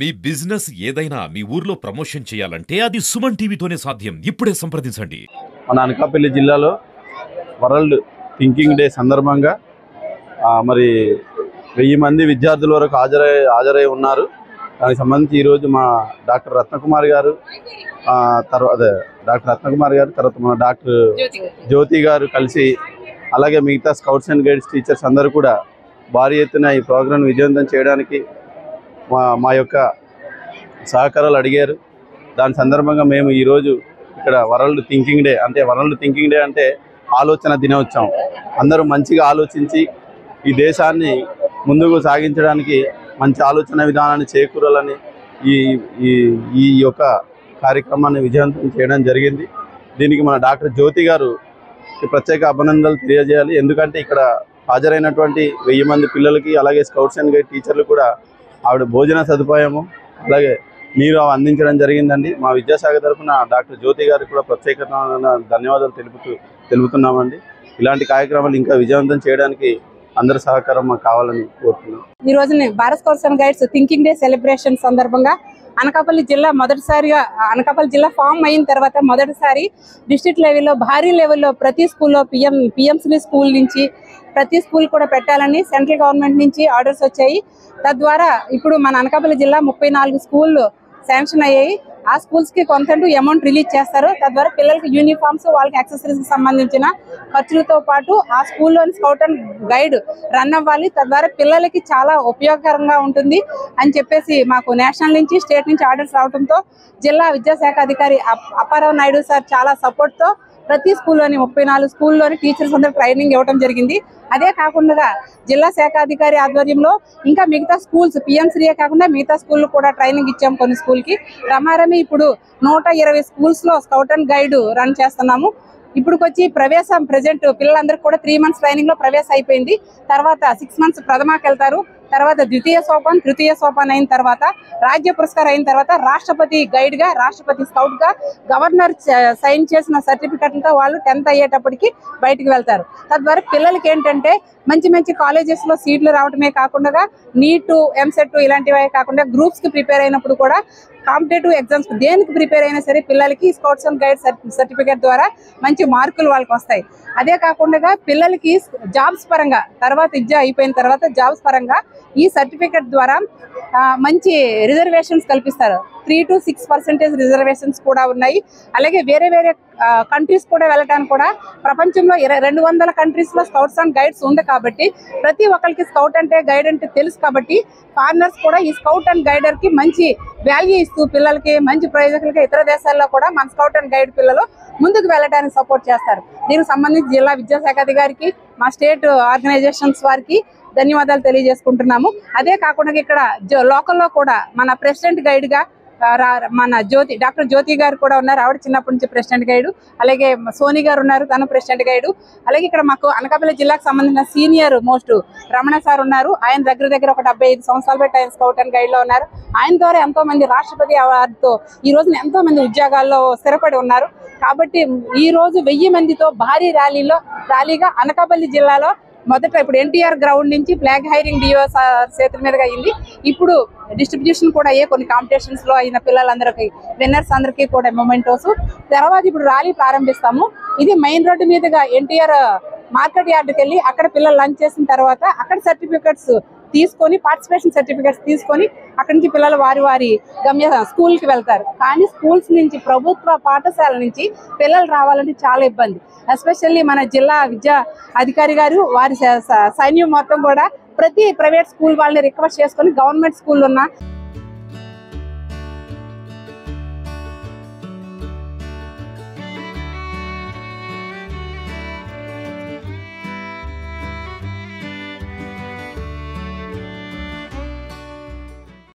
మీ business ఏదైనా మీ ఊర్లో promotion చేయాలంటే అది సుమన్ టీవీతోనే సాధ్యం. ఇప్పుడే సంప్రదించండి. మన అనకాపల్లి జిల్లాలో వరల్డ్ థింకింగ్ డే సందర్భంగా మరి 1000 మంది విద్యార్థుల వరకు హాజరై ఉన్నారు. దానికి సంబంధించి ఈరోజు మా డాక్టర్ రత్నకుమార్ గారు తర్వాత మన డాక్టర్ జ్యోతి గారు కలిసి అలాగే మిగతా స్కౌట్స్ అండ్ గైడ్స్ టీచర్స్ అందరూ కూడా భారీ ఎత్తున ఈ ప్రోగ్రాం విజయవంతం చేయడానికి మా యొక్క సహకారాలు అడిగారు. దాని సందర్భంగా మేము ఈరోజు ఇక్కడ వరల్డ్ థింకింగ్ డే అంటే ఆలోచన దినోత్సవం. అందరూ మంచిగా ఆలోచించి ఈ దేశాన్ని ముందుకు సాగించడానికి మంచి ఆలోచన విధానాన్ని చేకూరాలని ఈ యొక్క కార్యక్రమాన్ని విజయవంతం చేయడం జరిగింది. దీనికి మన డాక్టర్ జ్యోతి గారు ప్రత్యేక అభినందనలు తెలియజేయాలి. ఎందుకంటే ఇక్కడ హాజరైనటువంటి 1000 మంది పిల్లలకి అలాగే స్కౌట్స్ అండ్ గైడ్ టీచర్లు కూడా ఆవిడ భోజన సదుపాయము అలాగే నీరు అందించడం జరిగిందండి. మా విద్యాశాఖ తరఫున డాక్టర్ జ్యోతి గారికి కూడా ప్రత్యేకమైన ధన్యవాదాలు తెలుపుతున్నామండి. ఇలాంటి కార్యక్రమాలు ఇంకా విజయవంతం చేయడానికి అందరి సహకారం మాకు కావాలని కోరుతున్నాం. ఈ రోజుని Bharat scouts and guides thinking day celebration సందర్భంగా అనకాపల్లి జిల్లా ఫామ్ అయిన తర్వాత మొదటిసారి డిస్ట్రిక్ట్ లెవెల్లో భారీ లెవెల్లో ప్రతి స్కూల్లో పిఎంసీ స్కూల్ నుంచి ప్రతి స్కూల్ కూడా పెట్టాలని సెంట్రల్ గవర్నమెంట్ నుంచి ఆర్డర్స్ వచ్చాయి. తద్వారా ఇప్పుడు మన అనకాపల్లి జిల్లా 34 స్కూళ్ళు శాంక్షన్ అయ్యాయి. ఆ స్కూల్స్ కి కొంత అమౌంట్ రిలీజ్ చేస్తారు. తద్వారా పిల్లలకి యూనిఫామ్స్ వాళ్ళకి యాక్సెసరీస్ కి సంబంధించిన ఖర్చులతో పాటు ఆ స్కూల్లోని స్కౌట్ అండ్ గైడ్ రన్ అవ్వాలి. తద్వారా పిల్లలకి చాలా ఉపయోగకరంగా ఉంటుంది అని చెప్పేసి మాకు నేషనల్ నుంచి స్టేట్ నుంచి ఆర్డర్స్ రావడంతో జిల్లా విద్యాశాఖ అధికారి అప్పారావు నాయుడు సార్ చాలా సపోర్ట్తో ప్రతి స్కూల్లోని 34 స్కూల్లోని టీచర్స్ అందరూ ట్రైనింగ్ ఇవ్వడం జరిగింది. అదే కాకుండా జిల్లా శాఖ అధికారి ఆధ్వర్యంలో ఇంకా మిగతా స్కూల్స్ పిఎంసీఏ కాకుండా మిగతా స్కూల్ కూడా ట్రైనింగ్ ఇచ్చాము. కొన్ని స్కూల్కి రమారమి ఇప్పుడు 120 స్కూల్స్లో స్కౌట్ అండ్ గైడ్ రన్ చేస్తున్నాము. ఇప్పుడుకొచ్చి ప్రవేశం ప్రజెంట్ పిల్లలందరికీ కూడా 3 మంత్స్ ట్రైనింగ్ లో ప్రవేశం అయిపోయింది. తర్వాత 6 మంత్స్ ప్రథమాకి వెళ్తారు. తర్వాత ద్వితీయ సోపాన్ తృతీయ సోపాన్ అయిన తర్వాత రాజ్య పురస్కారం అయిన తర్వాత రాష్ట్రపతి గైడ్ గా రాష్ట్రపతి స్కౌట్ గా గవర్నర్ సైన్ చేసిన సర్టిఫికెట్లతో వాళ్ళు 10th అయ్యేటప్పటికి బయటికి వెళ్తారు. తద్వారా పిల్లలకి ఏంటంటే మంచి కాలేజెస్ లో సీట్లు రావడమే కాకుండా నీట్ ఎంసెట్ ఇలాంటివే కాకుండా గ్రూప్స్ కి ప్రిపేర్ అయినప్పుడు కూడా కాంపిటేటివ్ ఎగ్జామ్స్ దేనికి ప్రిపేర్ అయినా సరే పిల్లలకి స్కౌట్స్ అండ్ గైడ్ సర్టిఫికేట్ ద్వారా మంచి మార్కులు వాళ్ళకి వస్తాయి. అదే కాకుండా పిల్లలకి జాబ్స్ పరంగా తర్వాత విద్య అయిపోయిన తర్వాత జాబ్స్ పరంగా ఈ సర్టిఫికేట్ ద్వారా మంచి రిజర్వేషన్స్ కల్పిస్తారు. 3 to 6% రిజర్వేషన్స్ కూడా ఉన్నాయి. అలాగే వేరే కంట్రీస్ కూడా వెళ్ళడానికి కూడా ప్రపంచంలో 200 కంట్రీస్ లో స్కౌట్స్ అండ్ గైడ్స్ ఉంది కాబట్టి ప్రతి ఒక్కరికి స్కౌట్ అంటే గైడ్ అంటే తెలుసు కాబట్టి ఫారినర్స్ కూడా ఈ స్కౌట్ అండ్ గైడర్ కి మంచి వాల్యూ ఇస్తూ పిల్లలకి మంచి ప్రయోజకులకి ఇతర దేశాల్లో కూడా మన స్కౌట్ అండ్ గైడ్ పిల్లలు ముందుకు వెళ్ళడానికి సపోర్ట్ చేస్తారు. దీనికి సంబంధించి జిల్లా విద్యాశాఖ అధికారికి మా స్టేట్ ఆర్గనైజేషన్స్ వారికి ధన్యవాదాలు తెలియజేసుకుంటున్నాము. అదే కాకుండా ఇక్కడ లోకల్లో కూడా మన ప్రెసిడెంట్ గైడ్ గా మన డాక్టర్ జ్యోతి గారు కూడా ఉన్నారు. ఆవిడ చిన్నప్పటి నుంచి ప్రెసిడెంట్ గైడు. అలాగే సోని గారు ఉన్నారు, తను ప్రెసిడెంట్ గైడు. అలాగే ఇక్కడ మాకు అనకాపల్లి జిల్లాకు సంబంధించిన సీనియర్ మోస్ట్ రమణ సార్ ఉన్నారు. ఆయన దగ్గర ఒక 75 సంవత్సరాలు పెట్టి ఆయన స్కౌట్ అండ్ గైడ్ లో ఉన్నారు. ఆయన ద్వారా ఎంతో మంది రాష్ట్రపతి అవార్డుతో ఈ రోజున ఎంతో మంది ఉద్యోగాల్లో స్థిరపడి ఉన్నారు. కాబట్టి ఈ రోజు 1000 మందితో భారీ ర్యాలీగా అనకాపల్లి జిల్లాలో మొదట ఇప్పుడు ఎన్టీఆర్ గ్రౌండ్ నుంచి ఫ్లాగ్ హైరింగ్ డిఓ చేతుల మీదుగా అయింది. ఇప్పుడు డిస్ట్రిబ్యూషన్ కూడా అయ్యే కొన్ని కాంపిటీషన్స్ లో అయిన పిల్లలందరికీ విన్నర్స్ అందరికీ కూడా మొమెంటోస్. తర్వాత ఇప్పుడు ర్యాలీ ప్రారంభిస్తాము. ఇది మెయిన్ రోడ్డు మీదుగా ఎన్టీఆర్ మార్కెట్ యార్డుకి వెళ్ళి అక్కడ పిల్లలు లంచ్ చేసిన తర్వాత అక్కడ సర్టిఫికెట్స్ తీసుకొని పార్టిసిపేషన్ సర్టిఫికెట్స్ తీసుకొని అక్కడి నుంచి పిల్లలు వారి గమ్య స్కూల్కి వెళ్తారు. కానీ స్కూల్స్ నుంచి ప్రభుత్వ పాఠశాల నుంచి పిల్లలు రావాలంటే చాలా ఇబ్బంది. ఎస్పెషల్లీ మన జిల్లా విద్యా అధికారి గారు వారి సైన్యం మొత్తం కూడా ప్రతి ప్రైవేట్ స్కూల్ వాళ్ళని రిక్వెస్ట్ చేసుకొని గవర్నమెంట్ స్కూల్ ఉన్న